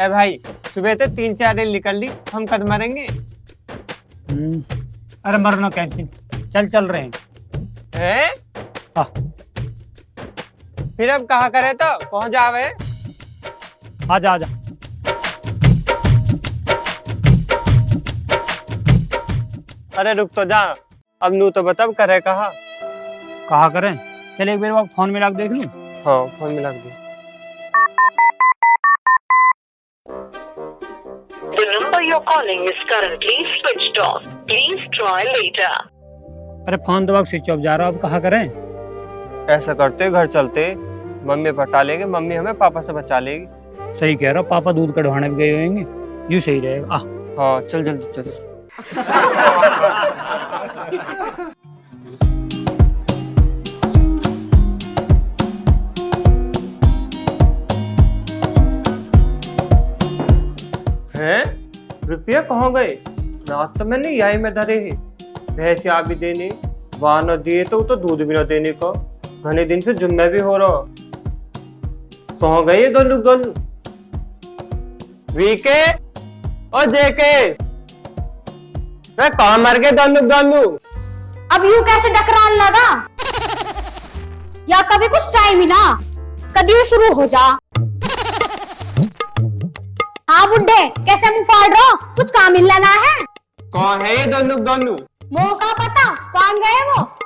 ए भाई, सुबह से 3-4 रेल निकल ली, हम कद मरेंगे। अरे मरना कैसे, चल रहे हैं। हैं? हाँ। फिर अब कहा करे तो कौन जावे? आजा। अरे रुक तो जा, अब नू तो बता करे कहा करें। चल एक बार फोन मिला के देख लूं। हाँ, फोन मिला दे। The number you're calling is currently switched off. Please try later. अरे फोन तो स्विच ऑफ जा रहा, अब कहाँ करें? ऐसा करते घर चलते, मम्मी पटा लेंगे, मम्मी हमें पापा से बचा लेगी। सही कह रहा, पापा दूध कढ़वाने भी गए होंगे, यूं सही रहेगा। हाँ चल जल्दी चल। हैं? रुपया कहाँ गए? रात तो मैंने यही में धरे है। भैंस आ भी देने, वहां न दिए तो दूध भी न देने को। घने दिन से जुम्मे भी हो रहा। कहाँ गए गल्लू? वीके और जेके, कहाँ मर गए गल्लू? अब यूं कैसे डकरान लगा? या कभी कुछ टाइम ही ना, कभी शुरू हो जा। हाँ बुड्ढे, कैसे मुंह फाड़ रहा? कुछ काम ही लेना है। कौन है ये गल्लू? वो का पता कौन गए?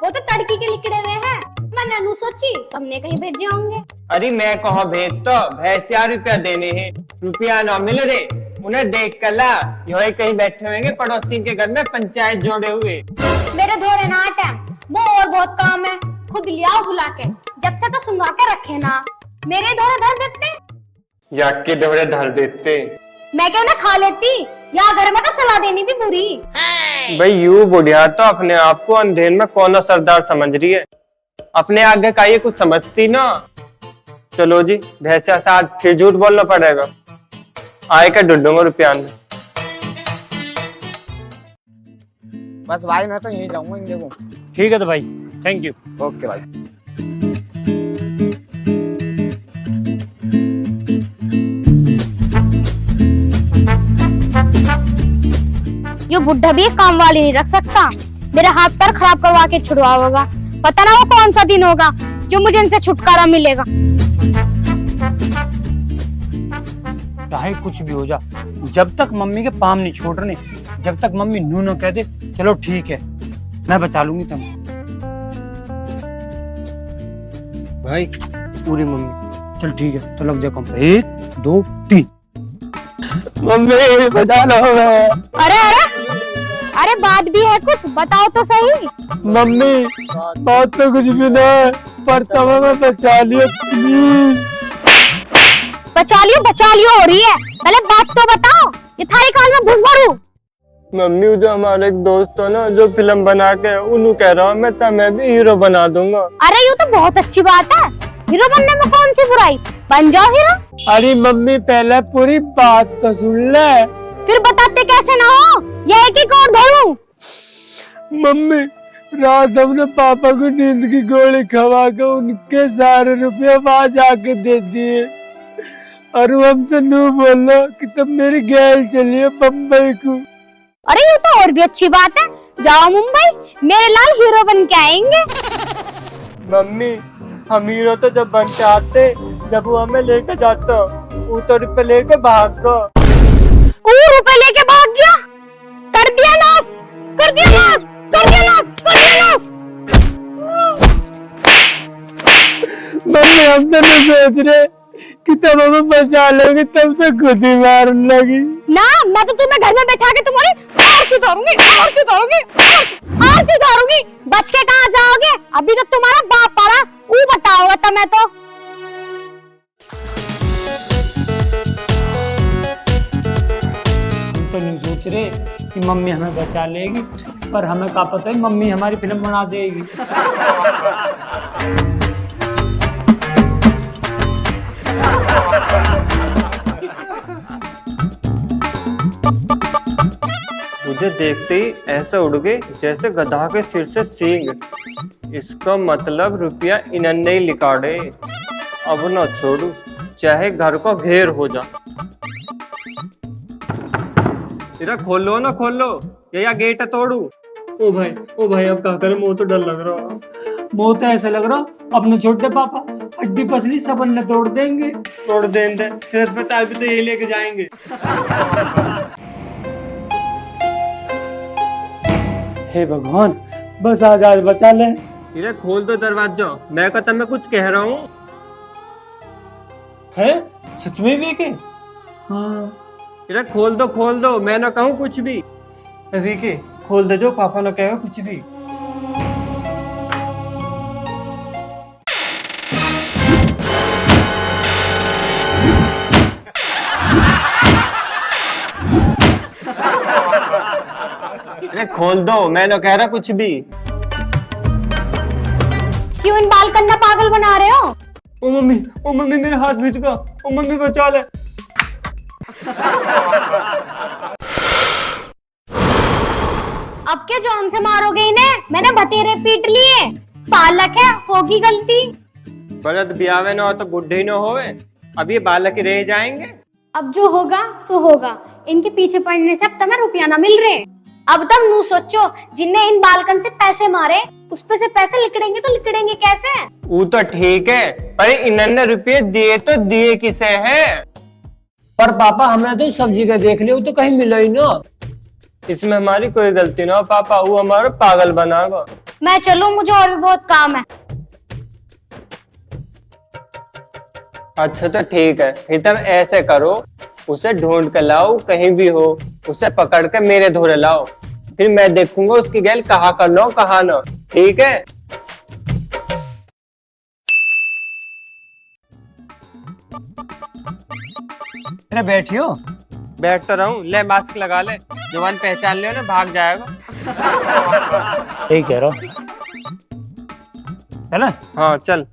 वो तो तड़की के लिकड़े हुए हैं। मैंने नु सोची तुमने कहीं भेजे होंगे। अरे मैं कहा भेज तो, भैंसिया रुपया देने हैं, रुपया ना मिल रहे। उन्हें देख कर ला, यही कहीं बैठे होंगे पड़ोसी के घर में पंचायत जोड़े हुए। मेरे धोरे ना टाइम, वो और बहुत काम है, खुद लियाओ बुला के। जब से तो सुंगा के रखे ना, मेरे धोरे धर देते। या के दौड़े धर देते। मैं क्या उन्हें खा लेती, या घर में तो सलाह देनी भी बुरी। भाई यू बुढ़िया तो अपने आप को अंधेर में कौन सरदार समझ रही है, अपने आगे का ये कुछ समझती ना। चलो जी, भैंसिया साथ फिर झूठ बोलना पड़ेगा। आए क्या ढूंढूंगा रुपया में। बस भाई मैं तो यहीं जाऊंगा इन जगहों। ठीक है तो भाई, थैंक यू। ओके भाई। ये बुड्ढा भी काम वाली नहीं रख सकता। मेरा हाथ पैर खराब करवा के छुड़वा होगा। पता ना वो कौन सा दिन होगा जो मुझे इनसे छुटकारा मिलेगा। चाहे कुछ भी हो जा, जब तक मम्मी के पाम नहीं छोड़ने, जब तक मम्मी नू न कह दे चलो ठीक है मैं बचा लूंगी तुम। भाई पूरी मम्मी। चल ठीक है, तो लग जा कम। 1 2 3। मम्मी बचा लो। अरे बात भी है कुछ, बताओ तो सही। मम्मी बात तो कुछ भी ना, पर तुम्हें बचा लियो प्लीज। बचा लियो हो रही है, पहले बात तो बताओ। ये थारी काल में घुस भरू। मम्मी जो हमारे एक दोस्त है ना, जो फिल्म बना के उन्हें कह रहा हूँ मैं तुम्हें भी हीरो बना दूंगा। अरे ये तो बहुत अच्छी बात है, हीरो बनने में कौन सी बुराई, बन जाओ हीरो। अरे मम्मी पहले पूरी बात तो सुन ले। फिर बताते कैसे ना हो, ये एक और धोलूं। मम्मी रात हमने पापा को नींद की गोली खवा के उनके सारे रुपए वहां जाके दे दिए, और वो हमसे नू बोलो कि तुम मेरी गैल चलिए बम्बई को। अरे ये तो और भी अच्छी बात है, जाओ मुंबई, मेरे लाल हीरो बन के आएंगे। मम्मी हम हीरो तो जब बन के आते, जब वो हमें लेके जाता, वो तो रुपए लेके भाग गो। रुपए लेके भाग गया, कर दिया नाश। मम्मी हम तो नहीं सोच रहे कि तुम हमें बचा लोगे, तब से खुद ही मारने लगी ना। मैं तो तुम्हें घर में बैठा के तुम्हारी आरती उतारूंगी। बच के कहाँ जाओगे? अभी तो तुम्हारा बाप आ रहा, वो बताओगे तुम्हें तो। हम तो नहीं सोच रहे कि मम्मी हमें बचा लेगी, पर हमें क्या पता है मम्मी हमारी फिल्म बना देगी। मुझे देखते ही ऐसे उड़ गए जैसे गधा के सिर से सींग। इसका मतलब रुपया इन्होंने ही निकाले। अब न छोड़ू, चाहे घर को घेर हो जा। तेरा खोल लो ना, खोल लो, या गेट है तोड़ू। ओ भाई अब क्या करें, मुंह तो डर लग रहा। मुंह तो ऐसा लग रहा अपने छोटे पापा हड्डी पसली सब न तोड़ देंगे। तोड़ देंगे, फिर अस्पताल भी तो यही लेके जाएंगे। हे भगवान, बस आज बचा ले। तेरे खोल दो दरवाजा, मैं कहता मैं कुछ कह रहा हूँ। है सच में भी के? हाँ तेरा खोल दो, मैं ना कहूँ कुछ भी। अभी के खोल दे, जो पापा ना कहे कुछ भी। अरे खोल दो, मैं ना कह रहा कुछ भी। क्यों इन बाल करना पागल बना रहे हो? ओ मम्मी मेरे हाथ भीज गया। ओ मम्मी बचा ले। अब क्या जोन से मारोगे इन्हें? मैंने भतेरे पीट लिए। बालक है, होगी गलती। बरत बियावे ना हो तो बुढ़े ही ना होवे। अब ये बालक रह जाएंगे। अब जो होगा सो होगा। इनके पीछे पड़ने से अब तुम्हें रुपया ना मिल रहे। अब तुम नू सोचो, जिनने इन बालकन से पैसे मारे उस पे से पैसे लिकड़ेंगे तो लिकड़ेंगे कैसे? वो तो ठीक है, पर इन्होंने रुपये दिए तो दिए किसे हैं? पर पापा हमने तो सब्जी का देख लिया, वो तो कहीं मिला ही ना। इसमें हमारी कोई गलती ना हो पापा, वो हमारा पागल बनागा। मैं चलूं, मुझे और भी बहुत काम है। अच्छा तो ठीक है, फिर तुम ऐसे करो, उसे ढूंढ कर लाओ, कहीं भी हो उसे पकड़ कर मेरे धोरे लाओ, फिर मैं देखूंगा उसकी गैल कहाँ करना कहाँ ना। ठीक है? अरे बैठियो। बैठ तो रहूं, ले मास्क लगा ले, जवान पहचान लियो ना भाग जाएगा। ठीक कह रहा चल। हाँ चल।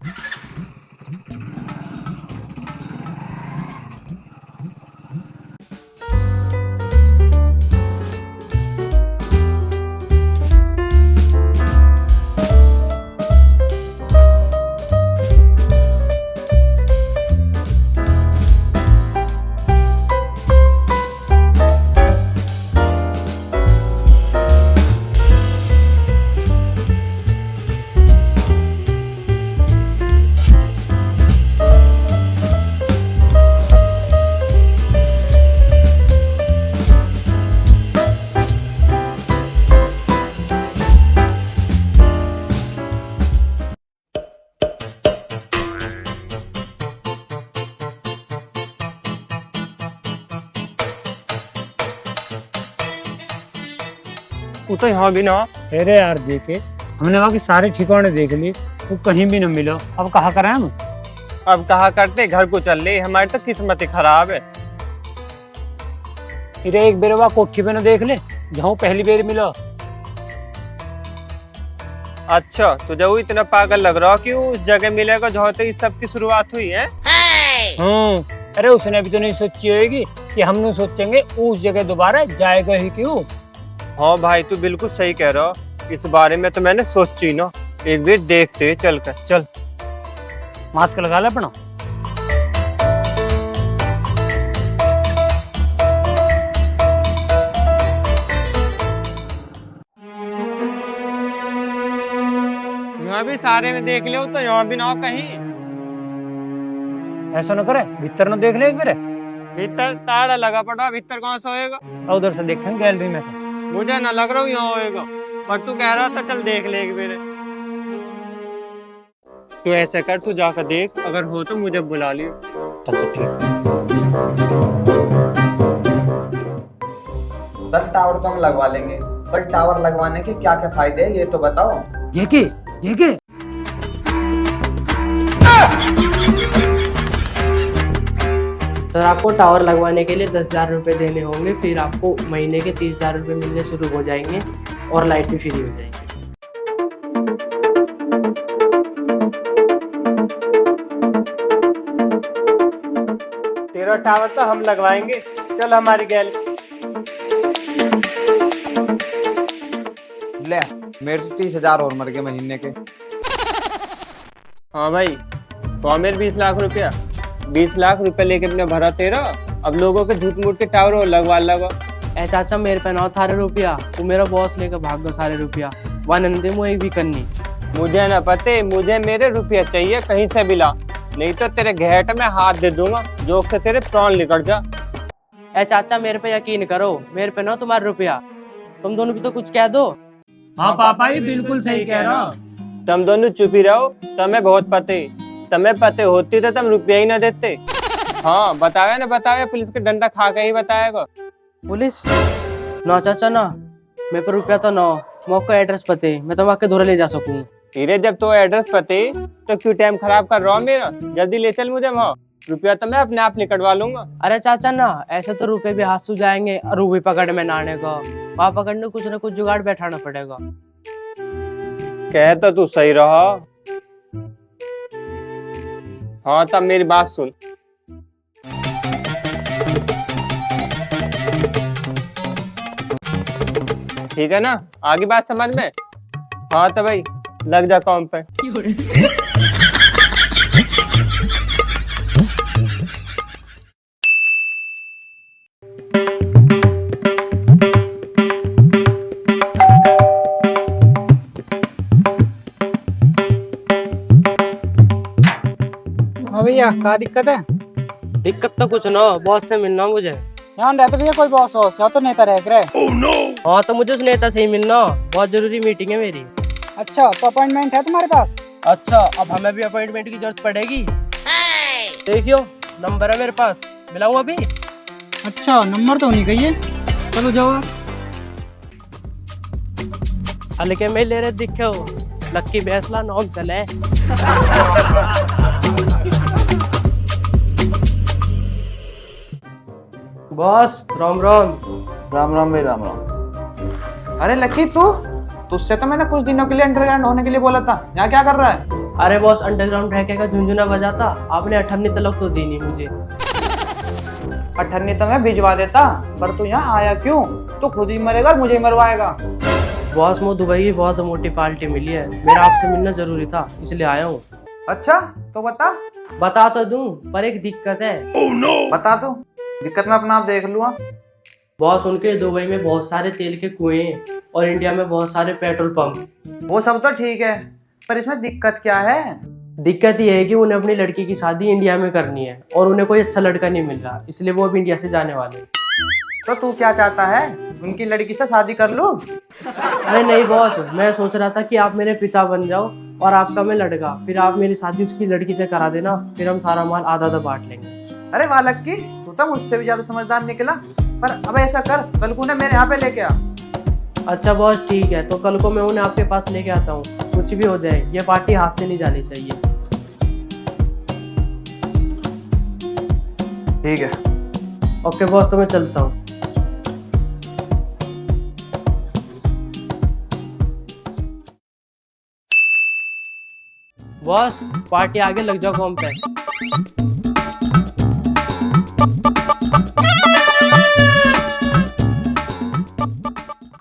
वो तो यहाँ भी ना। अरे यार देखे, हमने वहाँ के सारे ठिकाने देख लिए, वो कहीं भी न मिला। अब कहाँ करें हम? अब कहा करते, घर को चल ले, हमारी तो किस्मत ही खराब है। फिर एक बेर वहाँ कोठी पे न देख ले, जहाँ पहली बेर मिला। अच्छा तुझे वो इतना पागल लग रहा कि उस जगह मिलेगा जहाँ से इस सब की शुरुआत हुई है? हाँ, अरे उसने अभी तो नहीं सोची होगी कि हम नहीं सोचेंगे उस जगह दोबारा जाएगा ही क्यों। हाँ भाई तू बिल्कुल सही कह रहा, इस बारे में तो मैंने सोची ना। एक बार देखते चल कर, चल। मास्क लगा ले अपना। यहाँ भी सारे में देख लियो, तो यहाँ भी ना हो कहीं। ऐसा न करे, भीतर न देख ले एक बार। भीतर ताला लगा पड़ा, भीतर कहाँ से होएगा? और उधर से देखेंगे गैलरी में से। मुझे ना लग रहा हूँ यहाँ होएगा, पर तू कह रहा था चल देख ले एक बार। तू ऐसे कर, तू जाकर देख, अगर हो तो मुझे बुला लियो। चल तो ठीक। सर टावर तो हम लगवा लेंगे, पर टावर लगवाने के क्या क्या फायदे हैं ये तो बताओ। जेके जेके सर आपको टावर लगवाने के लिए 10,000 रुपये देने होंगे, फिर आपको महीने के 30,000 रुपये मिलने शुरू हो जाएंगे और लाइट भी फ्री हो जाएगी। तेरा टावर तो हम लगवाएंगे, चल हमारी गैल। ले मेरे से 30,000 और मर गए महीने के। हाँ भाई, तो मेरे 20 लाख रुपया, 20 लाख रुपया लेके अपने भरा तेरा। अब लोगों के झूठ मूठ के टावर और लगवा लगा, ए चाचा मेरे पे ना थारे रुपया, तू मेरा बॉस लेकर भाग गो सारे रुपया, वन दे मुझे भी करनी। मुझे न पते, मुझे मेरे रुपया चाहिए, कहीं से भी ला, नहीं तो तेरे घेट में हाथ दे दूंगा, जोक से तेरे प्राण निकल जा। ए चाचा मेरे पे यकीन करो, मेरे पे ना तुम्हारा रुपया, तुम दोनों भी तो कुछ कह दो। हाँ पापा ये बिल्कुल सही कह रहा। तुम दोनों चुप ही रहो, तुम्हें बहुत पते, तुम्हें पते होती तो तुम रुपया ही न देते। हाँ बतावे न बतावे, पुलिस के डंडा खा के ही बताएगा। पुलिस ना चाचा ना, मेरे पे रुपया तो ना, मौका एड्रेस पते, मैं तो आके धोरे ले जा सकूं। धीरे जब तो एड्रेस पते तो क्यों टाइम खराब कर रहा हूँ मेरा, जल्दी ले चल मुझे वहाँ, रुपया तो मैं अपने आप निकलवा लूंगा। अरे चाचा ना, ऐसे तो रुपए भी हाथ से जाएंगे और रूबी पकड़ में ना आने का, वहाँ पकड़ने कुछ न कुछ जुगाड़ बैठाना पड़ेगा। कह तो तू सही रहा। हाँ तब मेरी बात सुन, ठीक है ना, आगे बात समझ में। हाँ तो भाई लग जा काम पे। हाँ भैया क्या दिक्कत है? दिक्कत तो कुछ ना, बॉस से मिलना मुझे। यहाँ रहते भैया कोई बॉस हो, या तो नेता रह रहे। हाँ तो मुझे उस नेता से ही मिलना, बहुत जरूरी मीटिंग है मेरी। अच्छा तो अपॉइंटमेंट है तुम्हारे पास? अच्छा अब हमें भी अपॉइंटमेंट की जरूरत पड़ेगी। देखियो नंबर है मेरे पास, मिलाऊं अभी? अच्छा नंबर तो नहीं कहिए, चलो जाओ। हल्के में ले रहे दिखे हो, लक्की फैसला नाम चले। बॉस राम राम। राम राम भाई राम राम। अरे लकी तुझसे तो मैंने कुछ दिनों के लिए अंडरग्राउंड होने के लिए बोला था, यहाँ क्या कर रहा है? अरे बॉस अंडरग्राउंड रह के का झुंझुना बजाता, आपने 18 तलक तो दी नहीं मुझे। 18 तो मैं भिजवा देता, पर तू यहाँ आया क्यों? तू खुद ही मरेगा और मुझे ही मरवाएगा। बॉस मुझे दुबई की बहुत मोटी पार्टी मिली है, मेरा आपसे मिलना जरूरी था इसलिए आया हूँ। अच्छा तो बता तो दूं, पर एक दिक्कत है। बता तू, दिक्कत मैं अपना आप देख लूँगा। बॉस उनके दुबई में बहुत सारे तेल के कुएं हैं और इंडिया में बहुत सारे पेट्रोल पंप। वो सब तो ठीक है, पर इसमें दिक्कत क्या है? दिक्कत ये है कि उन्हें अपनी लड़की की शादी इंडिया में करनी है और उन्हें कोई अच्छा लड़का नहीं मिल रहा, इसलिए वो अब इंडिया से जाने वाले हैं। तो तू क्या चाहता है, उनकी लड़की से शादी कर लूं? अरे नहीं बॉस, मैं सोच रहा था कि आप मेरे पिता बन जाओ और आपका मैं लड़का, फिर आप मेरी शादी उसकी लड़की से करा देना, फिर हम सारा माल आधा आधा बांट लेंगे। अरे वाह लक्की, तू तो मुझसे भी ज्यादा समझदार निकला। पर अब ऐसा कर, कल को उन्हें मेरे यहाँ पे लेके आ। अच्छा बॉस ठीक है, तो कल को मैं उन्हें आपके पास लेके आता हूँ, कुछ भी हो जाए ये पार्टी हाथ से नहीं जानी चाहिए। ठीक है। ओके बॉस, तो मैं चलता हूँ। बॉस पार्टी आगे लग जाओ काम पे।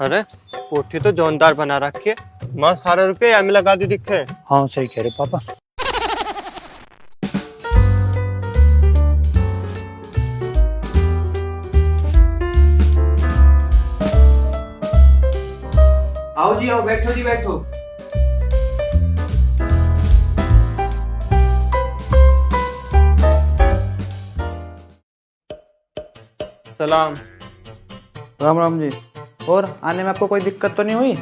अरे कोठी तो जोरदार बना रखी है, माँ सारा रुपया यहाँ में लगा दी दिखे। हाँ सही कह रहे पापा। आओ जी आओ, बैठो जी बैठो। सलाम। राम राम जी। और आने में आपको कोई दिक्कत तो नहीं हुई?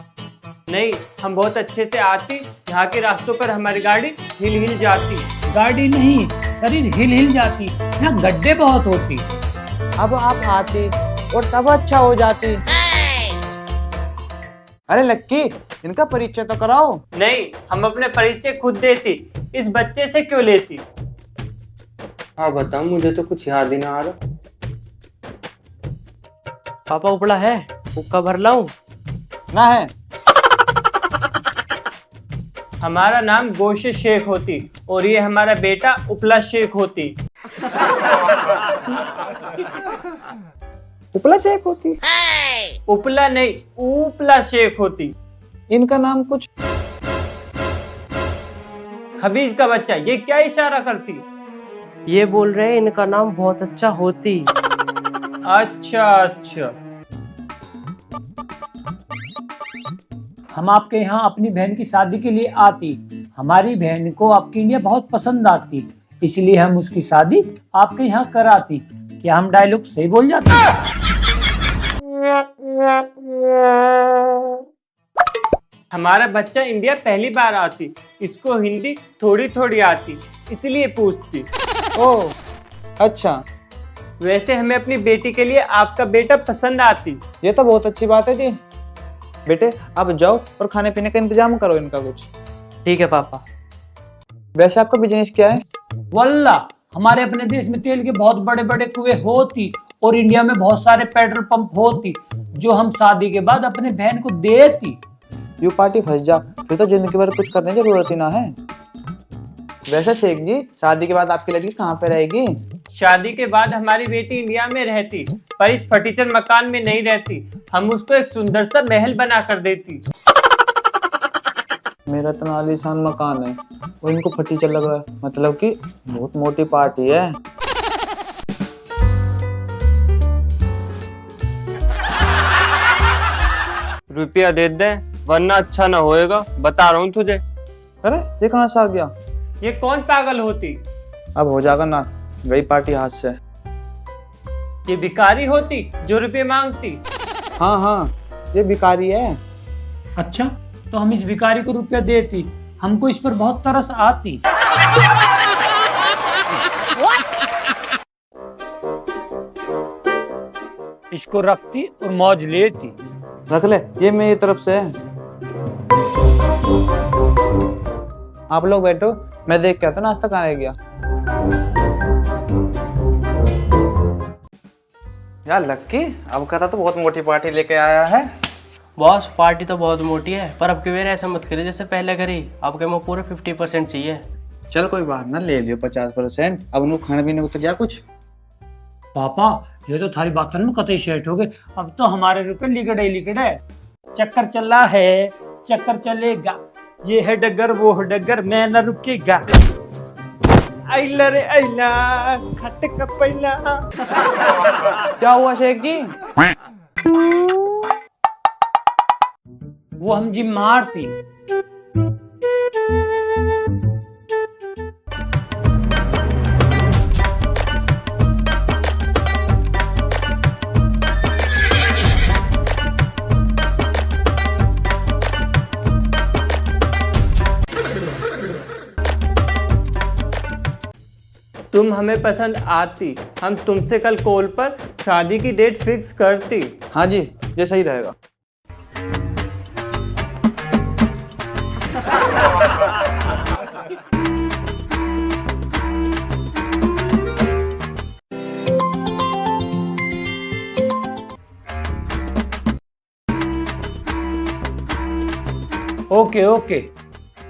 नहीं, हम बहुत अच्छे से आती, यहाँ के रास्तों पर हमारी गाड़ी हिल हिल जाती। गाड़ी नहीं, शरीर हिल हिल जाती, यहाँ गड्ढे बहुत होती। अब आप आते और सब अच्छा हो जाती। अरे लक्की, इनका परिचय तो कराओ। नहीं, हम अपने परिचय खुद देती, इस बच्चे से क्यों लेती? हाँ बताओ, मुझे तो कुछ याद ही ना आ रहा। पापा उपड़ा है, हुक्का भर लाऊं? ना है। हमारा नाम गोशे शेख होती और ये हमारा बेटा उपला शेख होती। उपला शेख होती? उपला नहीं, उपला शेख होती। इनका नाम कुछ खबीज का बच्चा, ये क्या इशारा करती? ये बोल रहे हैं इनका नाम बहुत अच्छा होती। अच्छा अच्छा, हम आपके यहाँ अपनी बहन की शादी के लिए आती। हमारी बहन को आपकी इंडिया बहुत पसंद आती, इसलिए हम उसकी शादी आपके यहाँ कराती। क्या हम डायलॉग सही बोल जाते हैं? हमारा बच्चा इंडिया पहली बार आती, इसको हिंदी थोड़ी थोड़ी आती, इसलिए पूछती। ओह अच्छा, वैसे हमें अपनी बेटी के लिए आपका बेटा पसंद आती। ये तो बहुत अच्छी बात है जी। बेटे आप जाओ और खाने पीने का इंतजाम करो इनका कुछ। ठीक है पापा। वैसे आपका बिजनेस क्या है? वल्ला हमारे अपने देश में तेल के बहुत बड़े बड़े कुएं होती और इंडिया में बहुत सारे पेट्रोल पंप होती, जो हम शादी के बाद अपने बहन को देती। यू पार्टी फंस जा, फिर तो जिंदगी भर कुछ करने की जरूरत ही ना है। वैसे शेख जी, शादी के बाद आपकी लड़की कहाँ पे रहेगी? शादी के बाद हमारी बेटी इंडिया में रहती, पर इस फटीचर मकान में नहीं रहती। हम उसको एक सुंदर सा महल बना कर देती। मेरा तो आलीशान मकान है, वो इनको फटीचर लग रहा है, मतलब कि बहुत मोटी पार्टी है। रुपया दे दे वरना अच्छा ना होएगा, बता रहा हूँ तुझे। अरे ये कहाँ से आ गया? ये कौन पागल होती? अब हो जाएगा ना, गई पार्टी हाथ से। ये भिखारी होती जो रुपये मांगती। हाँ हाँ, ये भिखारी है। अच्छा, तो हम इस भिखारी को रुपया देती, हमको इस पर बहुत तरस आती। इसको रखती और मौज लेती। रख ले, ये मेरी तरफ से है। आप लोग बैठो, मैं देख के आता नाश्ता कहाँ रह गया। यार लक्की, अब कहता तो बहुत मोटी पार्टी लेके आया है। बॉस पार्टी तो बहुत मोटी है, पर अब की बार ऐसा मत करिए जैसे पहले करी। अब के मैं पूरे 50% चाहिए। चल कोई बात ना, ले लियो 50%। अब उनको खाने पीने को तो क्या कुछ। पापा ये तो थारी बातन में कतई सेट हो गए, अब तो हमारे रुपए लिकड़े लिकड़े। चक्कर चला है, चक्कर चलेगा, ये है डगर वो है डगर, मैं न रुकेगा। आइला रे आइला, खट का पैला। क्या हुआ शेख जी? वो हम जी मारती। तुम हमें पसंद आती, हम तुमसे कल कॉल पर शादी की डेट फिक्स करती। हाँ जी, ये सही रहेगा। ओके ओके,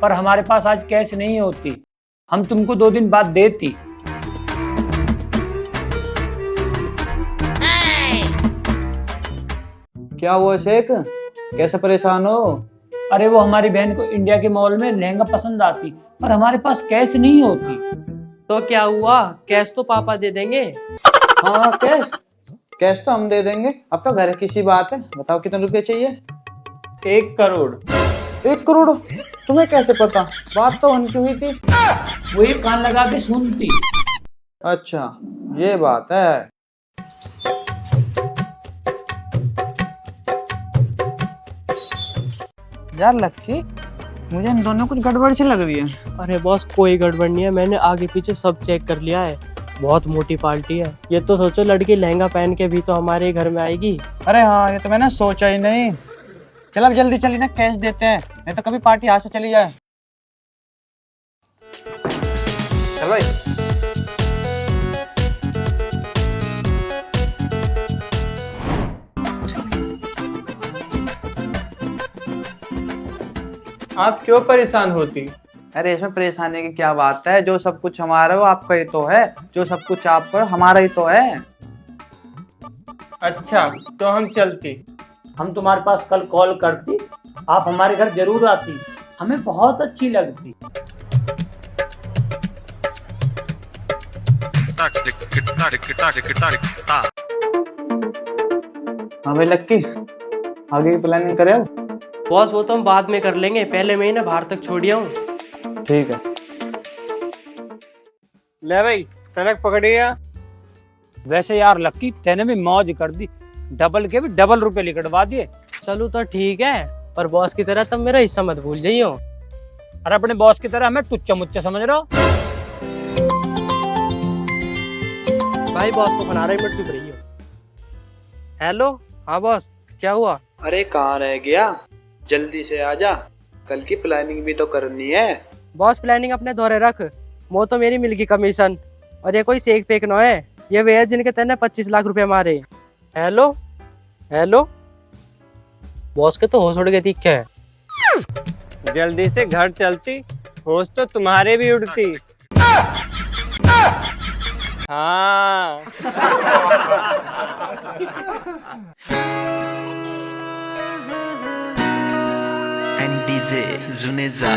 पर हमारे पास आज कैश नहीं होती, हम तुमको 2 दिन बाद देती। क्या हुआ शेख, कैसे परेशान हो? अरे वो हमारी बहन को इंडिया के मॉल में लहंगा पसंद आती, पर हमारे पास कैश नहीं होती। तो क्या हुआ, कैश तो पापा दे देंगे। हाँ कैश, कैश तो हम दे देंगे। अब तो घर की सी बात है। बताओ कितने रुपए चाहिए? 1 करोड़। 1 करोड़? तुम्हें कैसे पता? बात तो उनकी हुई थी। वही कान लगा के सुनती। अच्छा ये बात है। यार लक्की, मुझे इन दोनों कुछ गड़बड़ सी लग रही है। अरे बॉस कोई गड़बड़ नहीं है, मैंने आगे पीछे सब चेक कर लिया है। बहुत मोटी पार्टी है। ये तो सोचो लड़की लहंगा पहन के भी तो हमारे घर में आएगी। अरे हाँ, ये तो मैंने सोचा ही नहीं। चल अब जल्दी चली ना, कैश देते हैं, नहीं तो कभी पार्टी हाथ से चली जाए। चल भाई। आप क्यों परेशान होती? अरे इसमें परेशानी की क्या बात है, जो सब कुछ हमारा है वो आपका ही तो है, जो सब कुछ आपका हमारा ही तो है। अच्छा तो हम चलती। हम तुम्हारे पास कल कॉल करती, आप हमारे घर जरूर आती, हमें बहुत अच्छी लगती। हाँ भाई लक्की, आगे की प्लानिंग करे अब। बॉस वो तो हम बाद में कर लेंगे, पहले मैं ही ना बाहर तक छोड़ आऊँ। ठीक है। ले भाई तनक पकड़िया। वैसे यार लक्की तेने भी मौज कर दी, डबल के भी डबल रुपए लिखवा दिए। चलो तो ठीक है, पर बॉस की तरह तब मेरा हिस्सा मत भूल जाइयो। और अपने बॉस की तरह हमें टुच्चा मुच्चा समझ रहा हो। भाई बॉस को बना रही, मत चुप रही हो। हेलो, हाँ बॉस, क्या हुआ? अरे कहाँ रह गया, जल्दी से आजा, कल की प्लानिंग भी तो करनी है। बॉस प्लानिंग अपने दौरे रख, वो तो मेरी मिल गई कमीशन, और ये कोई सेक पेक न है, ये वे है जिनके तेने 25 लाख रुपए मारे। हेलो हेलो, बॉस के तो होश उड़ गए, ठीक है। जल्दी से घर चलती, होश तो तुम्हारे भी उड़ती। हाँ and DJ Zuneza.